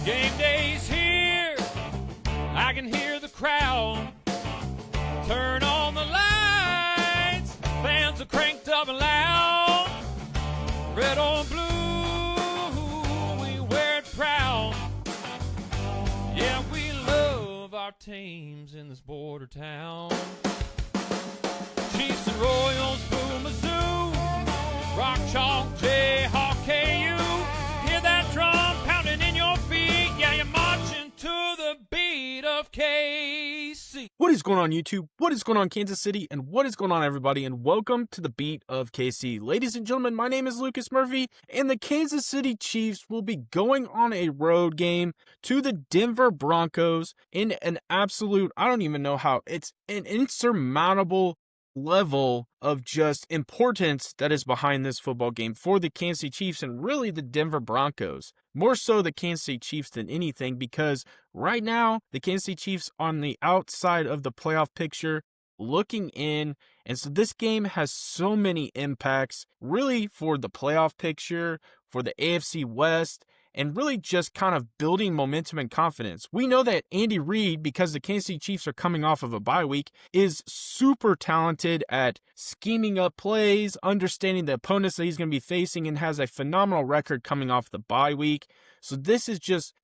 Game day's here, I can hear the crowd. Turn on the lights, fans are cranked up and loud. Red or blue, we wear it proud. Yeah, we love our teams in this border town. Chiefs and Royals, Boo Mizzou, Rock Chalk, Jayhawk, KU. Hear that drum pounding in your feet. Yeah, you're marching to the beat of KC. What is going on, YouTube? What is going on, Kansas City? And what is going on, everybody? And welcome to the beat of KC. Ladies and gentlemen, my name is Lucas Murphy, and the Kansas City Chiefs will be going on a road game to the Denver Broncos in an absolute, I don't even know how, it's an insurmountable level of just importance that is behind this football game for the Kansas City Chiefs and really the Denver Broncos. More so the Kansas City Chiefs than anything, because right now the Kansas City Chiefs on the outside of the playoff picture looking in, and so this game has so many impacts really for the playoff picture, for the AFC West, and really just kind of building momentum and confidence. We know that Andy Reid, because the Kansas City Chiefs are coming off of a bye week, is super talented at scheming up plays, understanding the opponents that he's going to be facing, and has a phenomenal record coming off the bye week. So this is just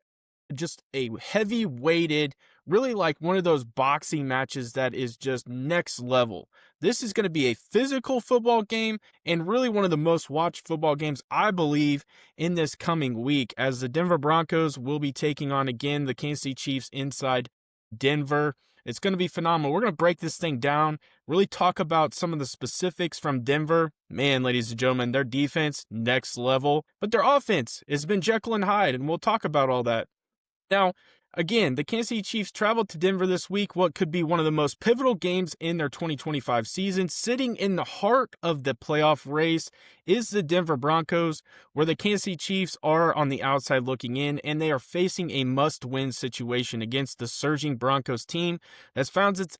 a heavy weighted, really like one of those boxing matches that is just next level. This is going to be a physical football game and really one of the most watched football games, I believe, in this coming week, as the Denver Broncos will be taking on again the Kansas City Chiefs inside Denver. It's going to be phenomenal. We're going to break this thing down, really talk about some of the specifics from Denver. Man, ladies and gentlemen, their defense, next level, but their offense has been Jekyll and Hyde, and we'll talk about all that. Now, again, the Kansas City Chiefs traveled to Denver this week, what could be one of the most pivotal games in their 2025 season. Sitting in the heart of the playoff race is the Denver Broncos, where the Kansas City Chiefs are on the outside looking in, and they are facing a must-win situation against the surging Broncos team that's found its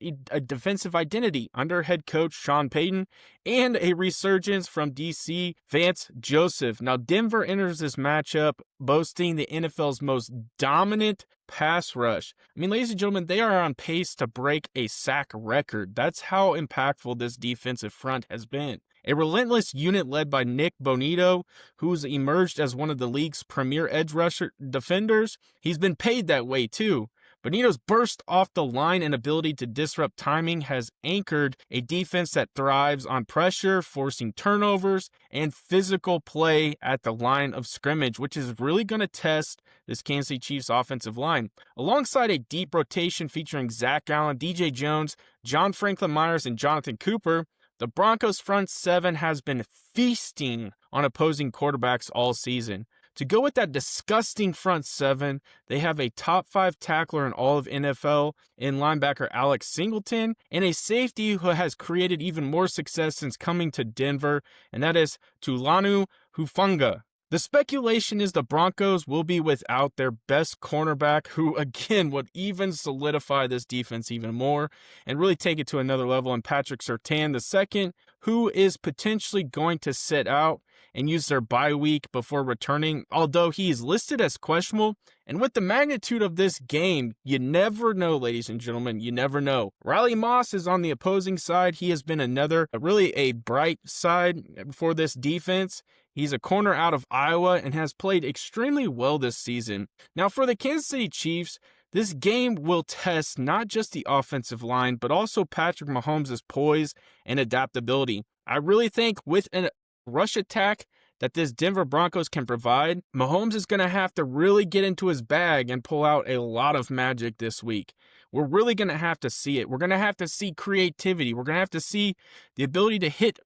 defensive identity under head coach Sean Payton and a resurgence from DC Vance Joseph. Now, Denver enters this matchup boasting the NFL's most dominant pass rush. I mean, ladies and gentlemen, they are on pace to break a sack record. That's how impactful this defensive front has been. A relentless unit led by Nick Bonito, who's emerged as one of the league's premier edge rusher defenders. He's been paid that way too. Bonito's burst off the line and ability to disrupt timing has anchored a defense that thrives on pressure, forcing turnovers, and physical play at the line of scrimmage, which is really going to test this Kansas City Chiefs offensive line. Alongside a deep rotation featuring Zach Allen, DJ Jones, John Franklin Myers, and Jonathan Cooper, the Broncos' front seven has been feasting on opposing quarterbacks all season. To go with that disgusting front seven, they have a top 5 tackler in all of NFL in linebacker Alex Singleton, and a safety who has created even more success since coming to Denver, and that is Tulanu Hufanga. The speculation is the Broncos will be without their best cornerback, who again would even solidify this defense even more and really take it to another level, in Patrick Surtain II, who is potentially going to sit out and use their bye week before returning, although he is listed as questionable. And with the magnitude of this game, you never know, ladies and gentlemen, you never know. Riley Moss is on the opposing side. He has been really a bright side for this defense. He's a corner out of Iowa and has played extremely well this season. Now, for the Kansas City Chiefs, this game will test not just the offensive line, but also Patrick Mahomes' poise and adaptability. I really think with a rush attack that this Denver Broncos can provide, Mahomes is going to have to really get into his bag and pull out a lot of magic this week. We're really going to have to see it. We're going to have to see creativity. We're going to have to see the ability to hit,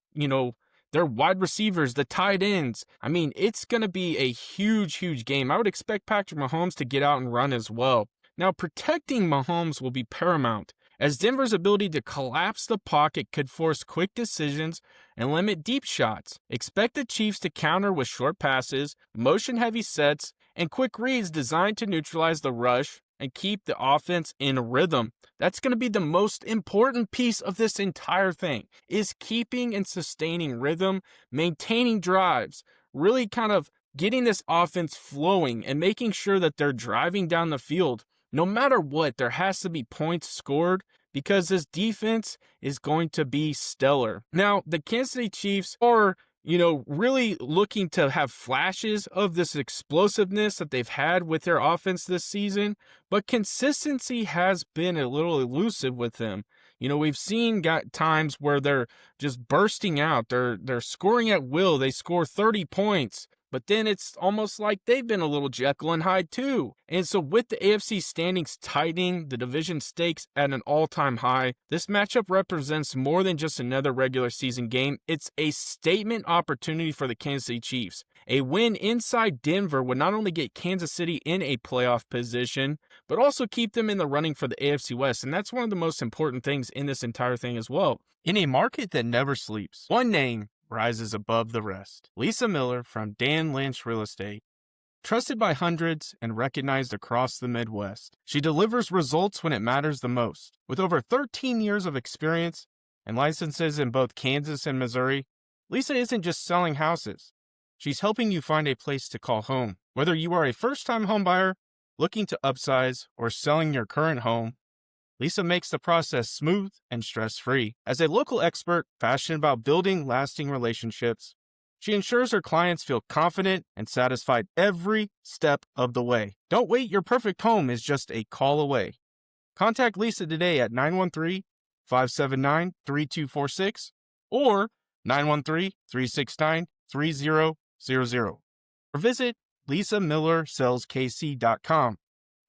their wide receivers, the tight ends. I mean, it's going to be a huge, huge game. I would expect Patrick Mahomes to get out and run as well. Now, protecting Mahomes will be paramount, as Denver's ability to collapse the pocket could force quick decisions and limit deep shots. Expect the Chiefs to counter with short passes, motion-heavy sets, and quick reads designed to neutralize the rush and keep the offense in rhythm. That's going to be the most important piece of this entire thing, is keeping and sustaining rhythm, maintaining drives, really kind of getting this offense flowing and making sure that they're driving down the field. No matter what, there has to be points scored because this defense is going to be stellar. Now, the Kansas City Chiefs are, really looking to have flashes of this explosiveness that they've had with their offense this season, but consistency has been a little elusive with them. We've seen times where they're just bursting out. They're scoring at will. They score 30 points. But then it's almost like they've been a little Jekyll and Hyde too. And so with the AFC standings tightening, the division stakes at an all-time high, this matchup represents more than just another regular season game. It's a statement opportunity for the Kansas City Chiefs. A win inside Denver would not only get Kansas City in a playoff position, but also keep them in the running for the AFC West. And that's one of the most important things in this entire thing as well. In a market that never sleeps, one name rises above the rest. Lisa Miller from Miller-Lynch Real Estate. Trusted by hundreds and recognized across the Midwest, she delivers results when it matters the most. With over 13 years of experience and licenses in both Kansas and Missouri, Lisa isn't just selling houses. She's helping you find a place to call home. Whether you are a first-time home buyer, looking to upsize, or selling your current home, Lisa makes the process smooth and stress-free. As a local expert passionate about building lasting relationships, she ensures her clients feel confident and satisfied every step of the way. Don't wait, your perfect home is just a call away. Contact Lisa today at 913-579-3246 or 913-369-3000 or visit lisamillersaleskc.com.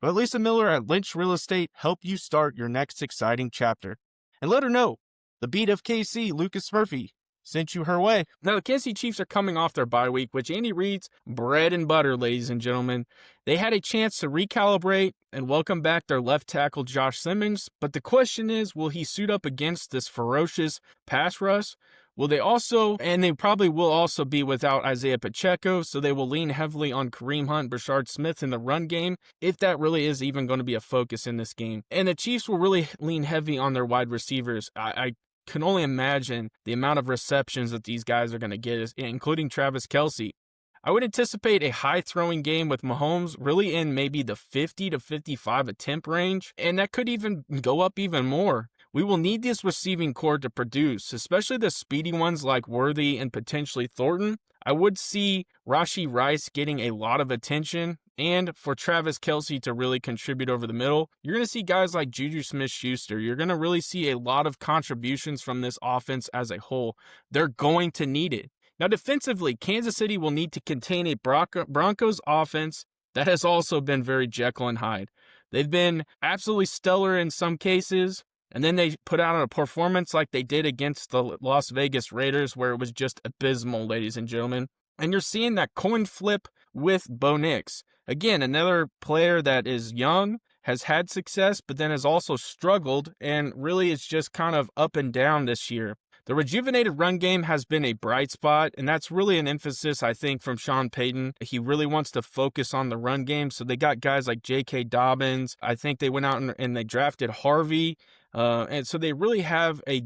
Let Lisa Miller at Lynch Real Estate help you start your next exciting chapter. And let her know the beat of KC, Lucas Murphy, sent you her way. Now, the Kansas City Chiefs are coming off their bye week, which Andy Reid's bread and butter, ladies and gentlemen. They had a chance to recalibrate and welcome back their left tackle, Josh Simmons. But the question is, will he suit up against this ferocious pass rush? Will they also, and they probably will also be without Isaiah Pacheco, so they will lean heavily on Kareem Hunt, Brashard Smith in the run game, if that really is even going to be a focus in this game. And the Chiefs will really lean heavy on their wide receivers. I can only imagine the amount of receptions that these guys are going to get, including Travis Kelce. I would anticipate a high-throwing game with Mahomes really in maybe the 50 to 55 attempt range, and that could even go up even more. We will need this receiving core to produce, especially the speedy ones like Worthy and potentially Thornton. I would see Rashee Rice getting a lot of attention, and for Travis Kelce to really contribute over the middle. You're going to see guys like Juju Smith-Schuster. You're going to really see a lot of contributions from this offense as a whole. They're going to need it. Now, defensively, Kansas City will need to contain a Broncos offense that has also been very Jekyll and Hyde. They've been absolutely stellar in some cases, and then they put out a performance like they did against the Las Vegas Raiders where it was just abysmal, ladies and gentlemen. And you're seeing that coin flip with Bo Nix. Again, another player that is young, has had success, but then has also struggled, and really it's just kind of up and down this year. The rejuvenated run game has been a bright spot, and that's really an emphasis, I think, from Sean Payton. He really wants to focus on the run game, so they got guys like J.K. Dobbins. I think they went out and they drafted Harvey, and so they really have a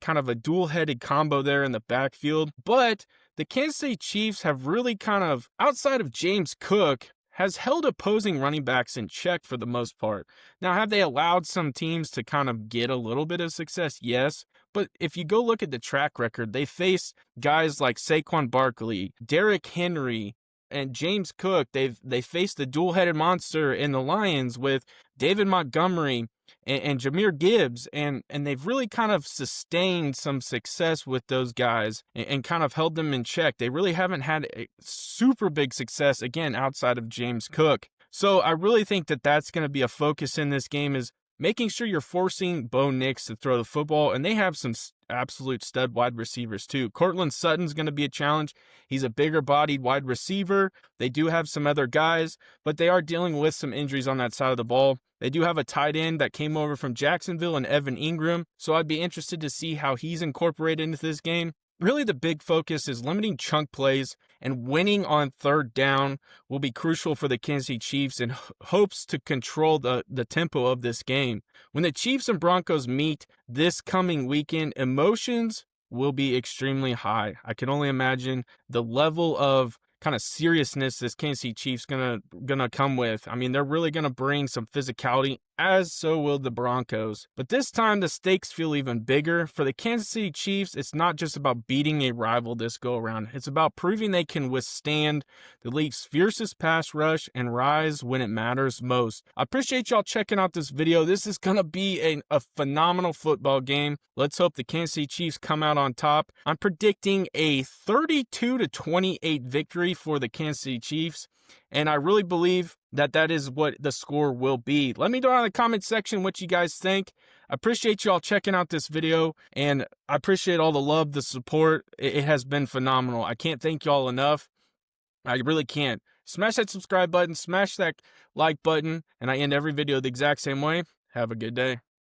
kind of a dual-headed combo there in the backfield. But the Kansas City Chiefs have really kind of, outside of James Cook, has held opposing running backs in check for the most part. Now, have they allowed some teams to kind of get a little bit of success? Yes. But if you go look at the track record, they face guys like Saquon Barkley, Derrick Henry, and James Cook. They faced the dual-headed monster in the Lions with David Montgomery and Jahmyr Gibbs, and they've really kind of sustained some success with those guys and kind of held them in check. They really haven't had a super big success, again, outside of James Cook. So I really think that that's going to be a focus in this game, is making sure you're forcing Bo Nix to throw the football, and they have some absolute stud wide receivers too. Courtland Sutton's going to be a challenge. He's a bigger-bodied wide receiver. They do have some other guys, but they are dealing with some injuries on that side of the ball. They do have a tight end that came over from Jacksonville and Evan Ingram, so I'd be interested to see how he's incorporated into this game. Really, the big focus is limiting chunk plays, and winning on third down will be crucial for the Kansas City Chiefs in hopes to control the tempo of this game. When the Chiefs and Broncos meet this coming weekend, emotions will be extremely high. I can only imagine the level of kind of seriousness this Kansas City Chiefs gonna come with. I mean, they're really gonna bring some physicality, as so will the Broncos. But this time the stakes feel even bigger. For the Kansas City Chiefs, it's not just about beating a rival this go around. It's about proving they can withstand the league's fiercest pass rush and rise when it matters most. I appreciate y'all checking out this video. This is gonna be a phenomenal football game. Let's hope the Kansas City Chiefs come out on top. I'm predicting a 32-28 victory for the Kansas City Chiefs, and I really believe that is what the score will be. Let me know in the comment section what you guys think. I appreciate y'all checking out this video, and I appreciate all the love, the support. It has been phenomenal. I can't thank y'all enough. I really can't. Smash that subscribe button, smash that like button, and I end every video the exact same way. Have a good day.